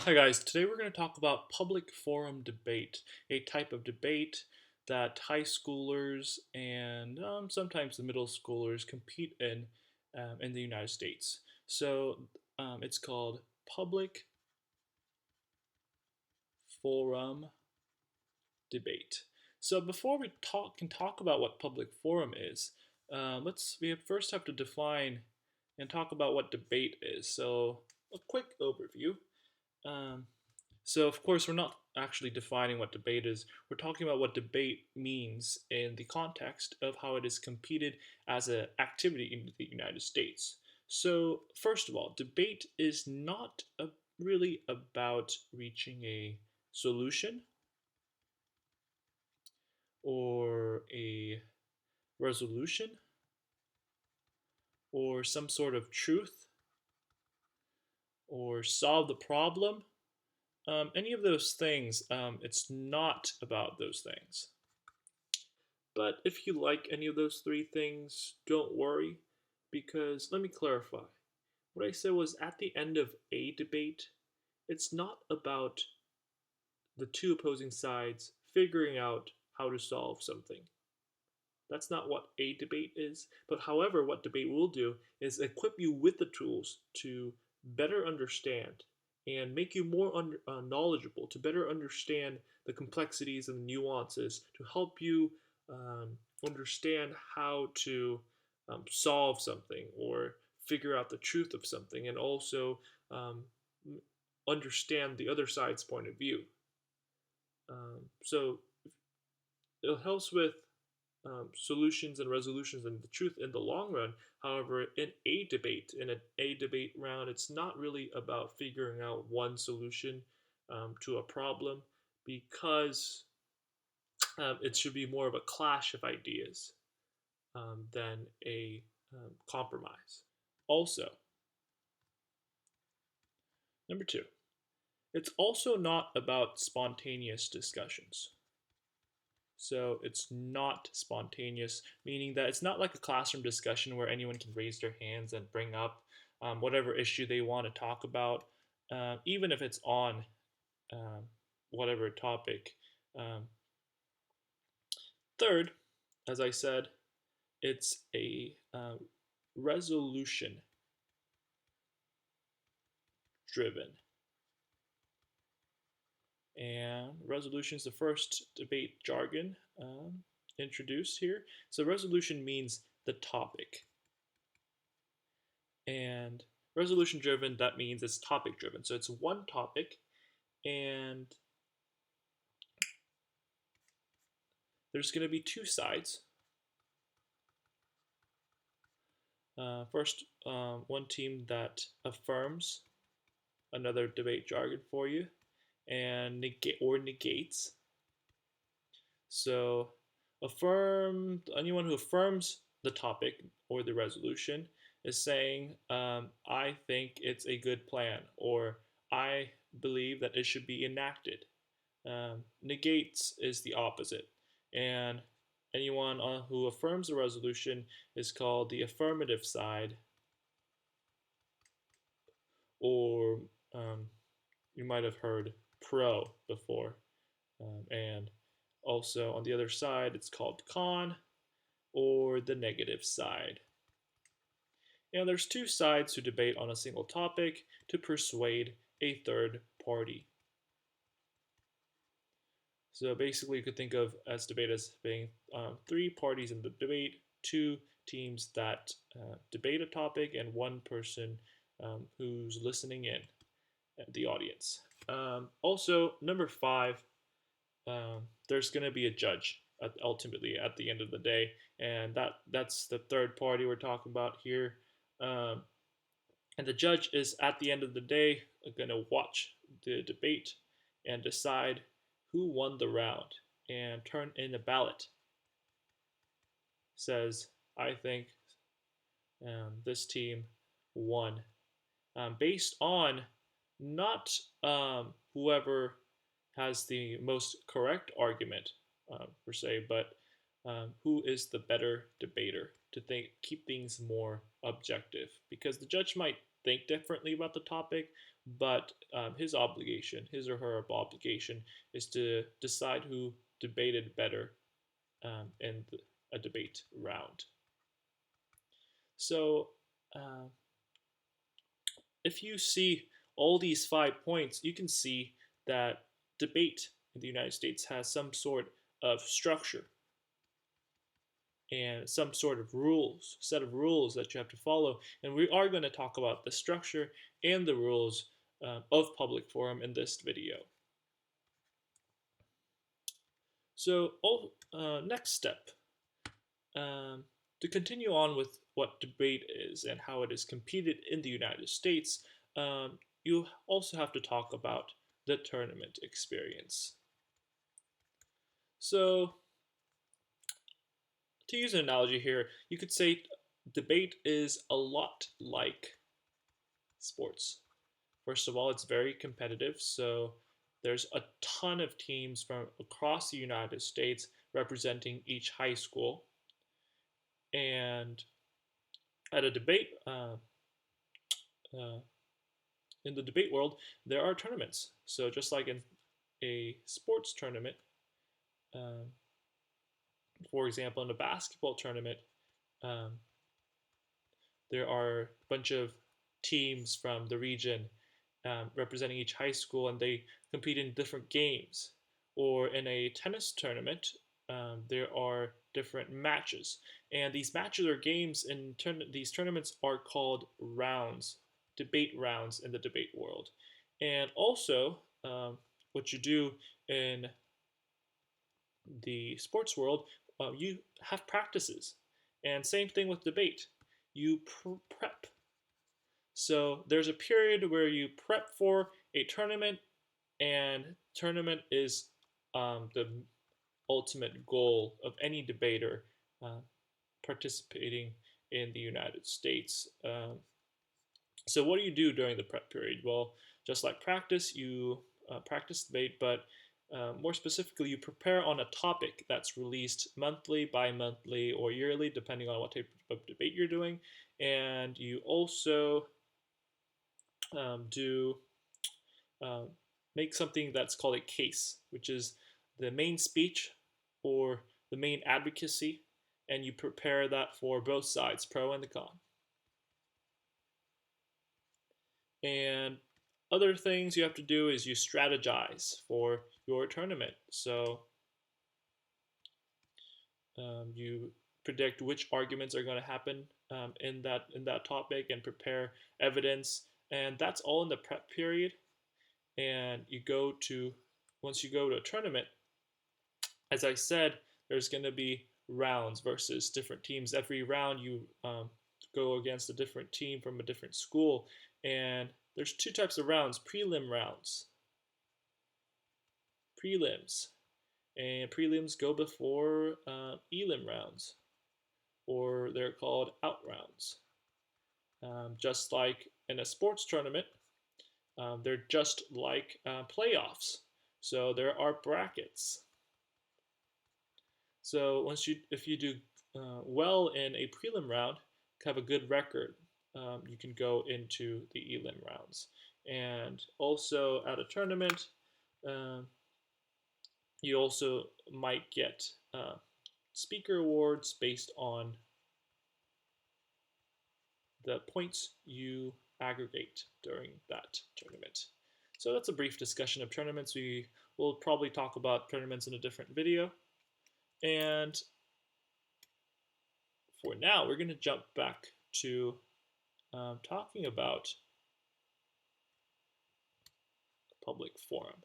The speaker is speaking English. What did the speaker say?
Hi guys, today we're going to talk about public forum debate, a type of debate that high schoolers and sometimes the middle schoolers compete in the United States. It's called public forum debate. So before we can talk about what public forum is, first have to define and talk about what debate is. So a quick overview. Um, So, of course, we're not actually defining what debate is. We're talking about what debate means in the context of how it is competed as an activity in the United States. So, first of all, debate is not really about reaching a solution or a resolution or some sort of truth or solve the problem. Any of those things, it's not about those things. But if you like any of those three things, don't worry, because let me clarify. What I said was at the end of a debate, it's not about the two opposing sides figuring out how to solve something. That's not what a debate is. But however, what debate will do is equip you with the tools to better understand and make you more knowledgeable, to better understand the complexities and the nuances, to help you um, understand how to solve something or figure out the truth of something, and also um, understand the other side's point of view. So it helps with solutions and resolutions and the truth in the long run. However, in a debate round, it's not really about figuring out one solution to a problem, because it should be more of a clash of ideas than a compromise. Also, number two, it's also not about spontaneous discussions. So it's not spontaneous, meaning that it's not like a classroom discussion where anyone can raise their hands and bring up whatever issue they want to talk about, even if it's on um, whatever topic. Um, Third, as I said, it's a resolution driven. And resolution is the first debate jargon introduced here. So resolution means the topic. And resolution driven, that means it's topic driven. So it's one topic, and there's going to be two sides. First, one team that affirms another debate jargon for you, and negates. So anyone who affirms the topic or the resolution is saying, I think it's a good plan, or I believe that it should be enacted. Negates is the opposite. And anyone who affirms a resolution is called the affirmative side, or um, you might have heard pro before. And also on the other side, it's called con, or the negative side. And there's two sides who debate on a single topic to persuade a third party. So basically, you could think of as debate as being three parties in the debate, two teams that debate a topic, and one person who's listening in, the audience. Also, number five, there's going to be a judge ultimately at the end of the day, and that's the third party we're talking about here. Um, and the judge is at the end of the day going to watch the debate and decide who won the round and turn in a ballot. Says, I think this team won, based on not whoever has the most correct argument per se, but who is the better debater, to keep things more objective, because the judge might think differently about the topic, but his obligation, his or her obligation, is to decide who debated better in a debate round. So, uh, if you see all these 5 points, you can see that debate in the United States has some sort of structure and some sort of rules, set of rules that you have to follow. And we are going to talk about the structure and the rules of public forum in this video. So, next step, to continue on with what debate is and how it is competed in the United States, you also have to talk about the tournament experience. So, to use an analogy here, you could say debate is a lot like sports. First of all, it's very competitive, so there's a ton of teams from across the United States representing each high school. And at a debate, in the debate world, there are tournaments. So just like in a sports tournament, um, for example, in a basketball tournament, um, there are a bunch of teams from the region representing each high school, and they compete in different games. Or in a tennis tournament, there are different matches, and these matches or games in these tournaments are called rounds, debate rounds in the debate world. And also, what you do in the sports world, you have practices, and same thing with debate. You prep. So there's a period where you prep for a tournament, and tournament is the ultimate goal of any debater uh, participating in the United States. So what do you do during the prep period? Well, just like practice, you practice debate, but more specifically, you prepare on a topic that's released monthly, bi-monthly, or yearly, depending on what type of debate you're doing. And you also do uh, make something that's called a case, which is the main speech or the main advocacy, and you prepare that for both sides, pro and the con. And other things you have to do is you strategize for your tournament. So you predict which arguments are going to happen in that topic and prepare evidence, and that's all in the prep period. And you go to once you go to a tournament, as I said, there's going to be rounds versus different teams. Every round you go against a different team from a different school, and there's two types of rounds: prelims, and prelims go before elim rounds, or they're called out rounds. Just like in a sports tournament, they're just like playoffs. So there are brackets. So if you do well in a prelim round, have a good record, you can go into the elim rounds. And also at a tournament, uh, you also might get speaker awards based on the points you aggregate during that tournament. So that's a brief discussion of tournaments. We will probably talk about tournaments in a different video. And for now, we're going to jump back to talking about public forum.